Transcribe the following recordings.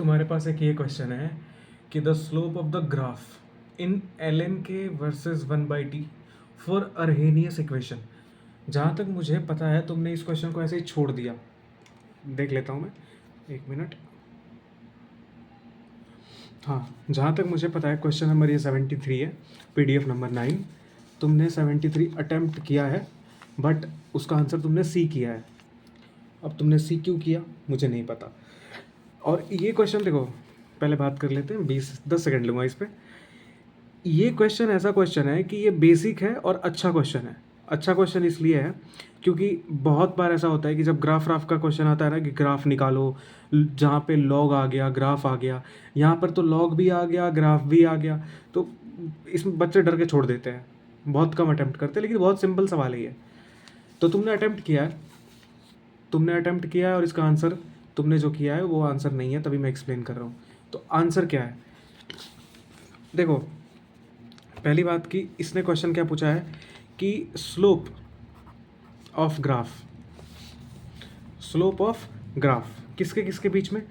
तुम्हारे पास एक ये क्वेश्चन है कि the slope of the graph in L N K versus 1/t for Arrhenius equation. जहाँ तक मुझे पता है तुमने इस क्वेश्चन को ऐसे ही छोड़ दिया। देख लेता हूँ मैं, एक मिनट। हाँ, जहाँ तक मुझे पता है क्वेश्चन नंबर ये 73 है, PDF नंबर 9। तुमने 73 अटैम्प्ट किया है, बट उसका आंसर तुमने सी किया है। अब तुमने सी क्यों किया मुझे नहीं पता। और ये क्वेश्चन देखो, पहले बात कर लेते हैं, 10 सेकंड लूँगा इस पर। ये क्वेश्चन ऐसा क्वेश्चन है कि ये बेसिक है और अच्छा क्वेश्चन है। अच्छा क्वेश्चन इसलिए है क्योंकि बहुत बार ऐसा होता है कि जब ग्राफ राफ का क्वेश्चन आता है ना कि ग्राफ निकालो, जहाँ पे लॉग आ गया ग्राफ आ गया, यहाँ पर तो लॉग भी आ गया ग्राफ भी आ गया, तो इसमें बच्चे डर के छोड़ देते हैं, बहुत कम अटैम्प्ट करते हैं। लेकिन बहुत सिंपल सवाल है ये। तो तुमने अटैम्प्ट किया है और इसका आंसर तुमने जो किया है वो आंसर नहीं है, तभी मैं एक्सप्लेन कर रहा हूँ। तो आंसर क्या है देखो। पहली बात कि इसने क्वेश्चन क्या पूछा है कि स्लोप ऑफ ग्राफ किसके किसके बीच में,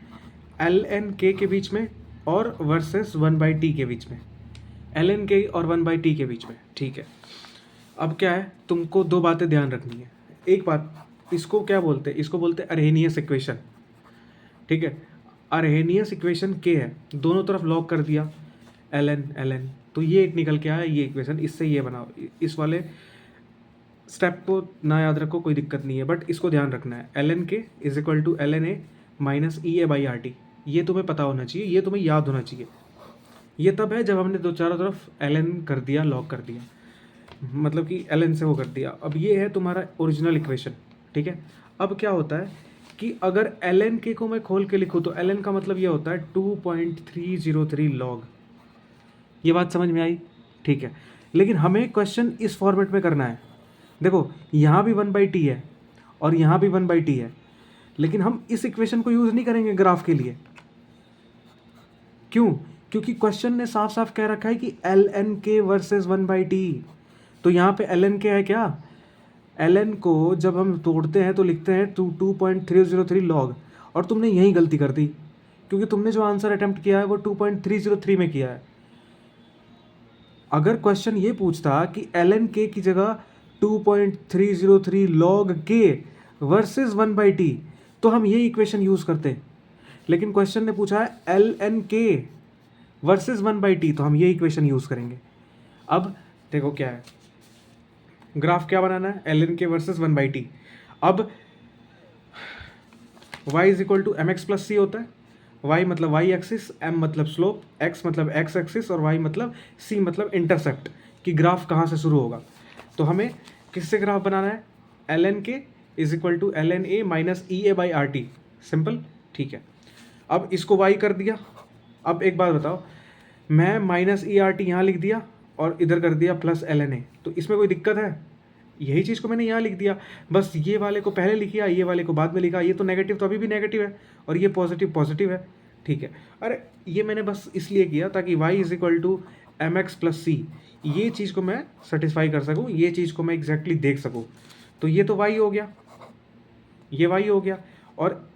एल एन के के बीच में और वर्सेस 1/t के बीच में, एल एन के और 1/t के बीच में। ठीक है, अब क्या है, तुमको दो बातें ध्यान रखनी है। एक बात, इसको क्या बोलते हैं, इसको बोलते हैं अर्हेनियस इक्वेशन। ठीक है, अर्हेनियस इक्वेशन के है, दोनों तरफ लॉग कर दिया एल एन, तो ये एक निकल के आया ये इक्वेशन, इससे ये बनाओ। इस वाले स्टेप को ना याद रखो, कोई दिक्कत नहीं है, बट इसको ध्यान रखना है। L N K is equal to L N A minus E A by R T, ये तुम्हें पता होना चाहिए, ये तुम्हें याद होना चाहिए। ये तब है जब हमने दो चारों तरफ एल एन कर दिया, लॉग कर दिया, मतलब कि एल एन से वो कर दिया। अब ये है तुम्हारा ओरिजिनल इक्वेशन। ठीक है, अब क्या होता है कि अगर एल एन के को मैं खोल के लिखूँ तो एल एन का मतलब ये होता है 2.303 लॉग। ये बात समझ में आई? ठीक है, लेकिन हमें क्वेश्चन इस फॉर्मेट में करना है। देखो, यहाँ भी 1/t है और यहाँ भी 1/t है, लेकिन हम इस इक्वेशन को यूज़ नहीं करेंगे ग्राफ के लिए। क्यों? क्योंकि क्वेश्चन ने साफ साफ कह रखा है कि L N K versus 1/t। तो यहाँ पे एल एन के है क्या, एल एन को जब हम तोड़ते हैं तो लिखते हैं 2.303 लॉग, और तुमने यही गलती कर दी क्योंकि तुमने जो आंसर अटेम्प्ट किया है वो 2.303 में किया है। अगर क्वेश्चन ये पूछता कि एल एन के की जगह 2.303 लॉग के वर्सेज 1/t, तो हम ये इक्वेशन यूज़ करते। लेकिन क्वेश्चन ने पूछा है L N K versus 1/t, तो हम ये इक्वेशन यूज़ करेंगे। अब देखो क्या है, ग्राफ क्या बनाना है, L N K versus 1/t। अब y is equal to M X plus C होता है। y मतलब y एक्सिस, m मतलब स्लोप, x मतलब x एक्सिस और y मतलब c मतलब इंटरसेप्ट, कि ग्राफ कहाँ से शुरू होगा। तो हमें किससे ग्राफ बनाना है, L N K is equal to L N A minus E A by R T, simple. ठीक है, अब इसको y कर दिया। अब एक बात बताओ, मैं माइनस ई आर टी यहाँ लिख दिया और इधर कर दिया प्लस एल एन ए, तो इसमें कोई दिक्कत है? यही चीज़ को मैंने यहाँ लिख दिया, बस ये वाले को पहले लिखा, ये वाले को बाद में लिखा। ये तो नेगेटिव तो अभी भी नेगेटिव है और ये पॉजिटिव पॉजिटिव है। ठीक है, अरे ये मैंने बस इसलिए किया ताकि y is equal to M X plus C, ये चीज़ को मैं सेटिस्फाई कर सकूँ, ये चीज़ को मैं एग्जैक्टली देख सकूँ। तो ये तो y हो गया, ये y हो गया, और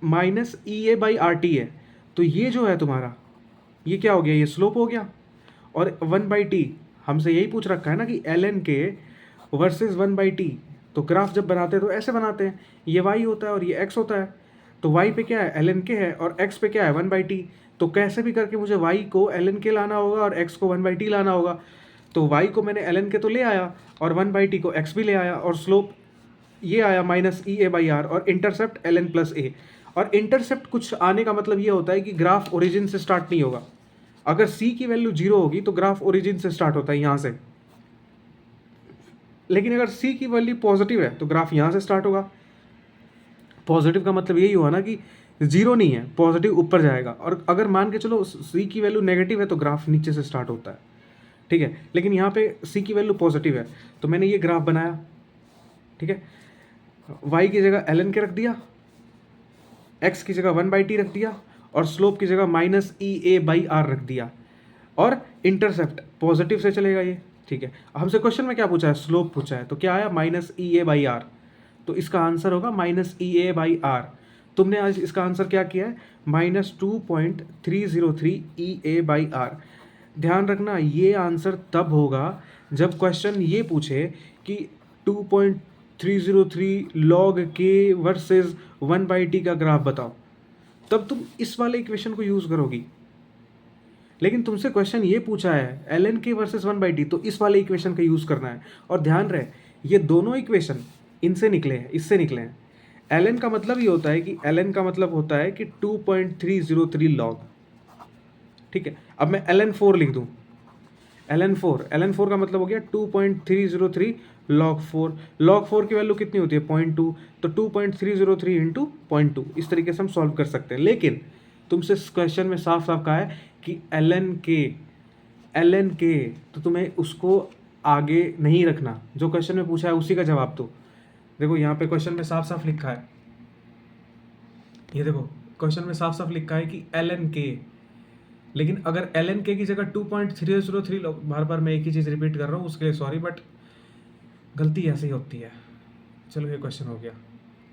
minus E A by R T है, तो ये जो है तुम्हारा, ये क्या हो गया, ये स्लोप हो गया। और 1/t हमसे यही पूछ रखा है ना कि L N K versus 1/t, तो ग्राफ जब बनाते हैं तो ऐसे बनाते हैं, ये y होता है और ये x होता है। तो y पे क्या है, एल एन के है, और x पे क्या है, 1/t। तो कैसे भी करके मुझे y को एल एन के लाना होगा और x को 1/t लाना होगा। तो y को मैंने एल एन के तो ले आया और 1/t को x भी ले आया, और स्लोप ये आया minus E A by R, और intercept L N plus A. और इंटरसेप्ट कुछ आने का मतलब ये होता है कि ग्राफ ओरिजिन से स्टार्ट नहीं होगा। अगर c की वैल्यू 0 होगी तो ग्राफ ओरिजिन से स्टार्ट होता है यहाँ से, लेकिन अगर c की वैल्यू पॉजिटिव है तो ग्राफ यहाँ से स्टार्ट होगा। पॉजिटिव का मतलब यही हुआ ना कि 0 नहीं है, पॉजिटिव ऊपर जाएगा, और अगर मान के चलो c की वैल्यू नेगेटिव है तो ग्राफ नीचे से स्टार्ट होता है। ठीक है, लेकिन यहाँ पे c की वैल्यू पॉजिटिव है, तो मैंने ये ग्राफ बनाया। ठीक है, y की जगह एल एन के रख दिया, x की जगह 1/t रख दिया, और स्लोप की जगह minus E A by R रख दिया, और इंटरसेप्ट पॉजिटिव से चलेगा ये। ठीक है, हमसे क्वेश्चन में क्या पूछा है, स्लोप पूछा है, तो क्या आया, minus E A by R, तो इसका आंसर होगा minus E A by R. तुमने आज इसका आंसर क्या किया है, -2.303 EA/R। ध्यान रखना ये आंसर तब होगा जब क्वेश्चन ये पूछे कि 2.303 log K वर्सेस 1/T का ग्राफ बताओ, तब तुम इस वाले इक्वेशन को यूज़ करोगी। लेकिन तुमसे क्वेश्चन ये पूछा है ln K वर्सेस 1/T, तो इस वाले इक्वेशन का यूज़ करना है। और ध्यान रहे ये दोनों इक्वेशन इनसे निकले हैं, इससे निकले हैं। ln का मतलब ये होता है कि ln का मतलब होता है कि 2.303 log, ठीक है। अब मैं ln4 लिख दूँ, ln4 का मतलब हो गया 2.303 log 4। log 4 की वैल्यू कितनी होती है, 0.2, तो 2.303 इंटू 0.2, इस तरीके से हम सॉल्व कर सकते हैं। लेकिन तुमसे क्वेश्चन में साफ साफ कहा है कि ln के, तो तुम्हें उसको आगे नहीं रखना, जो क्वेश्चन में पूछा है उसी का जवाब दो। देखो यहाँ पे क्वेश्चन में साफ साफ लिखा है, ये देखो क्वेश्चन में साफ साफ लिखा है कि ln के, लेकिन अगर ln के की जगह 2.303 लो, बार बार मैं एक ही चीज़ रिपीट कर रहा हूँ उसके लिए सॉरी, बट गलती ऐसे ही होती है। चलो ये क्वेश्चन हो गया।